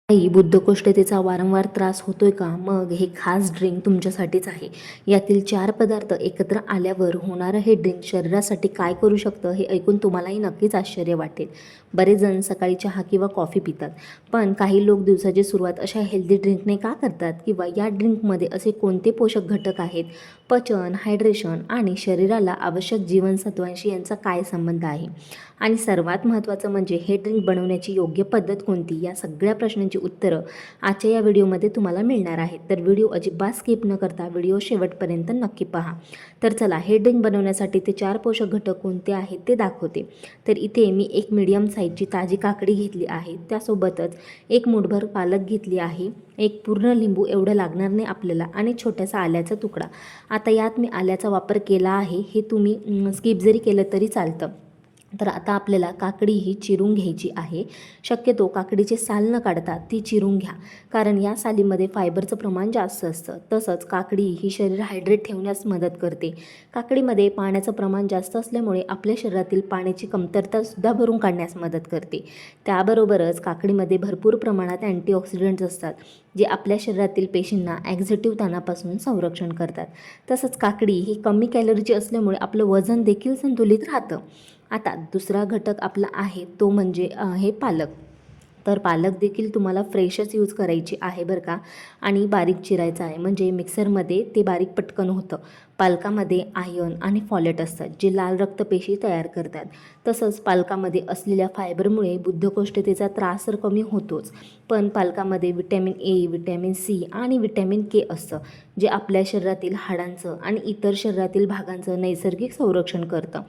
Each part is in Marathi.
काही बद्धकोष्ठतेचा वारंवार त्रास होतोय का? मग हे खास ड्रिंक तुमच्यासाठीच आहे. यातील 4 पदार्थ एकत्र आल्यावर होणारं हे ड्रिंक शरीरासाठी काय करू शकतं हे ऐकून तुम्हालाही नक्कीच आश्चर्य वाटेल. बरेच जण सकाळी चहा किंवा कॉफी पितात, पण काही लोक दिवसाची सुरुवात अशा हेल्दी ड्रिंकने का करतात? किंवा या ड्रिंकमध्ये असे कोणते पोषक घटक आहेत? पचन, हायड्रेशन आणि शरीराला आवश्यक जीवनसत्वांशी यांचा काय संबंध आहे? आणि सर्वात महत्त्वाचं म्हणजे हे ड्रिंक बनवण्याची योग्य पद्धत कोणती? या सगळ्या प्रश्नांची उत्तरं आजच्या या व्हिडिओमध्ये तुम्हाला मिळणार आहेत. तर व्हिडिओ अजिबात स्किप न करता व्हिडिओ शेवटपर्यंत नक्की पहा. तर चला, हे ड्रिंक बनवण्यासाठी ते 4 पोषक घटक कोणते आहेत ते दाखवते. तर इथे मी एक मीडियम साईजची ताजी काकडी घेतली आहे, त्यासोबतच एक मूठभर पालक घेतली आहे, एक पूर्ण लिंबू एवढं लागणार नाही आपल्याला, आणि छोटासा आल्याचा तुकडा. आता यात मी आल्याचा वापर केला आहे, हे तुम्ही स्किप जरी केलं तरी चालतं. तर आता आपल्याला काकडी ही चिरून घ्यायची आहे. शक्यतो काकडीचे साल न काढता ती चिरून घ्या, कारण या सालीमध्ये फायबरचं प्रमाण जास्त असतं. तसंच काकडी ही शरीर हायड्रेट ठेवण्यास मदत करते. काकडीमध्ये पाण्याचं प्रमाण जास्त असल्यामुळे आपल्या शरीरातील पाण्याची कमतरतासुद्धा भरून काढण्यास मदत करते. त्याबरोबरच काकडीमध्ये भरपूर प्रमाणात अँटीऑक्सिडंट्स असतात, जे आपल्या शरीरातील पेशींना ॲक्झिटिव्ह ताणापासून संरक्षण करतात. तसंच काकडी ही कमी कॅलरीची असल्यामुळे आपलं वजन देखील संतुलित राहतं. आता दुसरा घटक आपला आहे तो म्हणजे हे पालक. तर पालक देखील तुम्हाला फ्रेशच यूज करायची आहे बरं का, आणि बारीक चिरायचं आहे, म्हणजे मिक्सरमध्ये ते बारीक पटकन होतं. पालकामध्ये आयर्न आणि फॉलेट असतात, जे लाल रक्तपेशी तयार करतात. तसंच पालकामध्ये असलेल्या फायबरमुळे बद्धकोष्ठतेचा त्रास तर कमी होतोच, पण पालकामध्ये व्हिटॅमिन ए, व्हिटॅमिन सी आणि व्हिटॅमिन के असतं, जे आपल्या शरीरातील हाडांचं आणि इतर शरीरातील भागांचं नैसर्गिक संरक्षण करतं.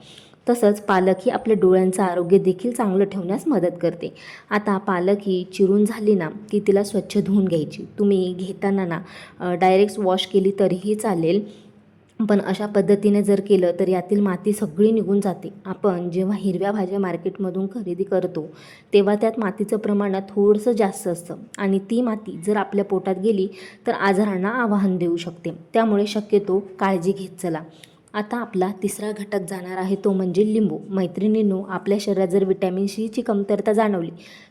तसंच पालक ही आपल्या डोळ्यांचं आरोग्य देखील चांगलं ठेवण्यास मदत करते. आता पालक ही चिरून झाली ना की तिला स्वच्छ धुवून घ्यायची. तुम्ही घेताना ना डायरेक्ट वॉश केली तरीही चालेल, पण अशा पद्धतीने जर केलं तर यातील माती सगळी निघून जाते. आपण जेव्हा हिरव्या भाज्या मार्केटमधून खरेदी करतो तेव्हा त्यात मातीचं प्रमाण थोडंसं जास्त असतं, आणि ती माती जर आपल्या पोटात गेली तर आजारांना आव्हान देऊ शकते. त्यामुळे शक्यतो काळजी घेत चला. आता आपला तिसरा घटक जाणार आहे तो म्हणजे लिंबू. मैत्रिणींनो, आपल्या शरीरात जर व्हिटॅमिन सीची कमतरता जाणवली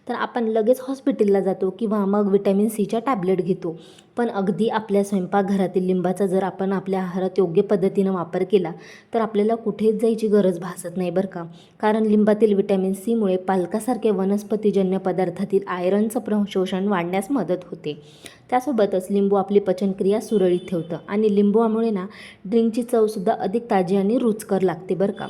तर आपण लगेच हॉस्पिटलला जातो किंवा मग व्हिटॅमिन सीच्या टॅबलेट घेतो. पण अगदी आपल्या स्वयंपाकघरातील लिंबाचा जर आपण आपल्या आहारात योग्य पद्धतीनं वापर केला तर आपल्याला कुठेच जायची गरज भासत नाही बरं का. कारण लिंबातील व्हिटॅमिन सीमुळे पालकासारख्या वनस्पतीजन्य पदार्थातील आयरनचं शोषण वाढण्यास मदत होते. त्यासोबतच लिंबू आपली पचनक्रिया सुरळीत ठेवतं, आणि लिंबूमुळे ना ड्रिंकची चवसुद्धा अधिक ताजी आणि रुचकर लागते बरं का.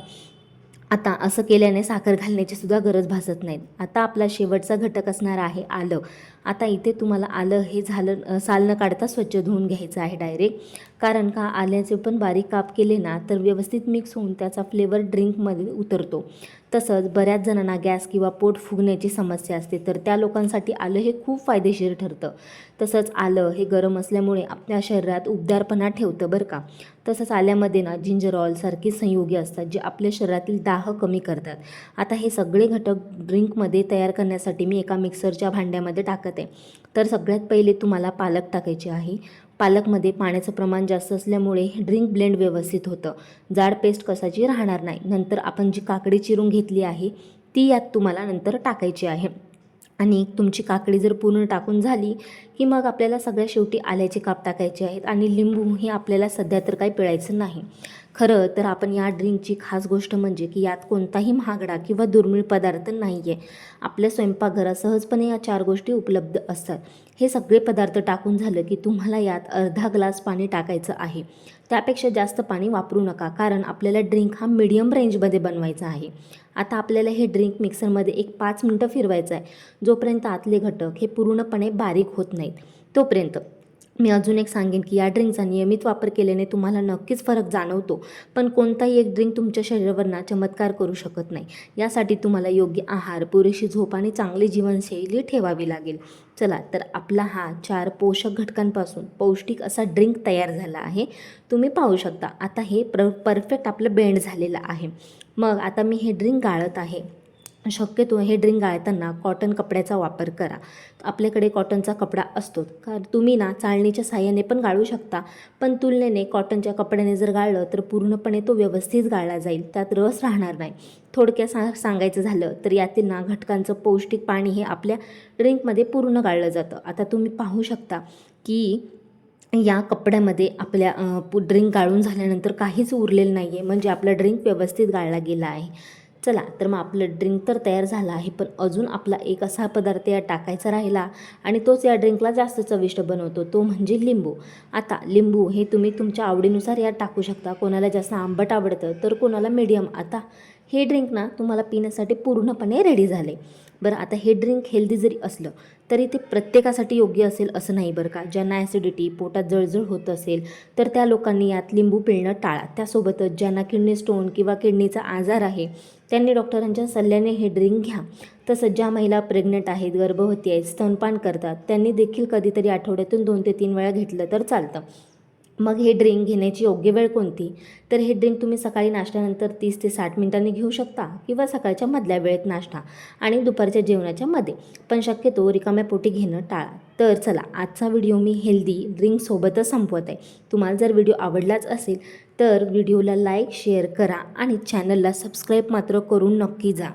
आता असं केल्याने साखर घालण्याची सुद्धा गरज भासत नाही. आता आपला शेवटचा घटक असणार आहे आलं. आता इथे तुम्हाला आलं हे साल न काढता स्वच्छ धुवून घ्यायचं आहे डायरेक्ट, कारण का आल्याचे पण बारीक काप केले ना तर व्यवस्थित मिक्स होऊन त्याचा फ्लेवर ड्रिंकमध्ये उतरतो. तसंच बऱ्याच जणांना गॅस किंवा पोट फुगण्याची समस्या असते, तर त्या लोकांसाठी आलं हे खूप फायदेशीर ठरतं. तसंच आलं हे गरम असल्यामुळे आपल्या शरीरात उबदारपणा ठेवतं बरं का. तसंच आल्यामध्ये ना जिंजरॉल सारखी संयुगे असतात, जे आपल्या शरीरातील दाह कमी करतात. आता हे सगळे घटक ड्रिंकमध्ये तयार करण्यासाठी मी एका मिक्सरच्या भांड्यामध्ये टाकत आहे. तर सगळ्यात पहिले तुम्हाला पालक टाकायचे आहे. पालकमध्ये पाण्याचं प्रमाण जास्त असल्यामुळे ड्रिंक ब्लेंड व्यवस्थित होतं, जाड पेस्ट कशाची राहणार नाही. नंतर आपण जी काकडी चिरून घेतली आहे ती यात तुम्हाला नंतर टाकायची आहे, आणि तुमची काकडी जर पूर्ण टाकून झाली की मग आपल्याला सगळ्या शेवटी आल्याचे काप टाकायचे आहेत, आणि लिंबू हे आपल्याला सध्या तर काही पिळायचं नाही. खरं तर आपण या ड्रिंकची खास गोष्ट म्हणजे की यात कोणताही महागडा किंवा दुर्मिळ पदार्थ नाही आहे. आपल्या स्वयंपाकघरात सहजपणे या 4 गोष्टी उपलब्ध असतात. हे सगळे पदार्थ टाकून झालं की तुम्हाला यात अर्धा ग्लास पाणी टाकायचं आहे. त्यापेक्षा जास्त पाणी वापरू नका, कारण आपल्याला ड्रिंक हा मीडियम रेंजमध्ये बनवायचा आहे. आता आपल्याला हे ड्रिंक मिक्सरमध्ये एक 5 मिनटं फिरवायचं आहे, जोपर्यंत आतले घटक हे पूर्णपणे बारीक होत नाहीत तोपर्यंत. मी अजून एक सांगेन की या ड्रिंकचा नियमित वापर केल्याने तुम्हाला नक्कीच फरक जाणवतो, पण कोणताही एक ड्रिंक तुमच्या शरीरावर ना चमत्कार करू शकत नाही. यासाठी तुम्हाला योग्य आहार, पुरेशी झोप आणि चांगली जीवनशैली ठेवावी लागेल. चला, तर आपला हा 4 पोषक घटकांपासून पौष्टिक असा ड्रिंक तयार झाला आहे. तुम्ही पाहू शकता आता हे परफेक्ट आपलं बेंड झालेलं आहे. मग आता मी हे ड्रिंक गाळत आहे. शक्यतो हे ड्रिंक गाळताना कॉटन कपड्याचा वापर करा. आपल्याकडे कॉटनचा कपडा असतोच का तुम्ही ना चाळणीच्या साह्याने पण गाळू शकता, पण तुलनेने कॉटनच्या कपड्याने जर गाळलं तर पूर्णपणे तो व्यवस्थित गाळला जाईल, त्यात रस राहणार नाही. थोडक्यात सांगायचं झालं तर यातील ना घटकांचं पौष्टिक पाणी हे आपल्या ड्रिंकमध्ये पूर्ण गाळलं जातं. आता तुम्ही पाहू शकता की या कपड्यामध्ये आपल्या ड्रिंक गाळून झाल्यानंतर काहीच उरलेलं नाही आहे, म्हणजे आपला ड्रिंक व्यवस्थित गाळला गेला आहे. चला तर मग आपलं ड्रिंक तर तयार झालं आहे, पण अजून आपला एक असा पदार्थ यात टाकायचा राहिला आणि तोच या ड्रिंकला जास्त चविष्ट बनवतो, तो म्हणजे लिंबू. आता लिंबू हे तुम्ही तुमच्या आवडीनुसार यात टाकू शकता. कोणाला जास्त आंबट आवडतं तर कोणाला मीडियम. आता हे ड्रिंक ना तुम्हाला पिण्यासाठी पूर्णपणे रेडी झाले. बरं, आता हे ड्रिंक हेल्दी जरी असलं तरी ते प्रत्येकासाठी योग्य असेल असं नाही बरं का. ज्यांना ॲसिडिटी, पोटात जळजळ होत असेल तर त्या लोकांनी यात लिंबू पिळणं टाळा. त्यासोबतच ज्यांना किडनी स्टोन किंवा किडनीचा आजार आहे त्यांनी डॉक्टरांच्या सल्ल्याने हे ड्रिंक घ्या. तसंच ज्या महिला प्रेग्नंट आहेत, गर्भवती आहेत, स्तनपान करतात त्यांनी देखील कधीतरी आठवड्यातून 2 ते 3 वेळा घेतलं तर चालतं. मग हे ड्रिंक घेण्याची योग्य वेळ कोणती? तर हे ड्रिंक तुम्ही सकाळी नाश्त्यानंतर 30 ते 60 मिनिटांनी घेऊ शकता किंवा सकाळच्या मधल्या वेळेत नाश्ता आणि दुपारच्या जेवणाच्या मध्ये, पण शक्यतो रिकाम्या पोटी घेणं टाळा. तर चला, आजचा व्हिडिओ मी हेल्दी ड्रिंकसोबतच संपवत आहे. तुम्हाला जर व्हिडिओ आवडलाच असेल तर व्हिडिओला लाईक, शेअर करा आणि चॅनलला सबस्क्राईब मात्र करून नक्की जा.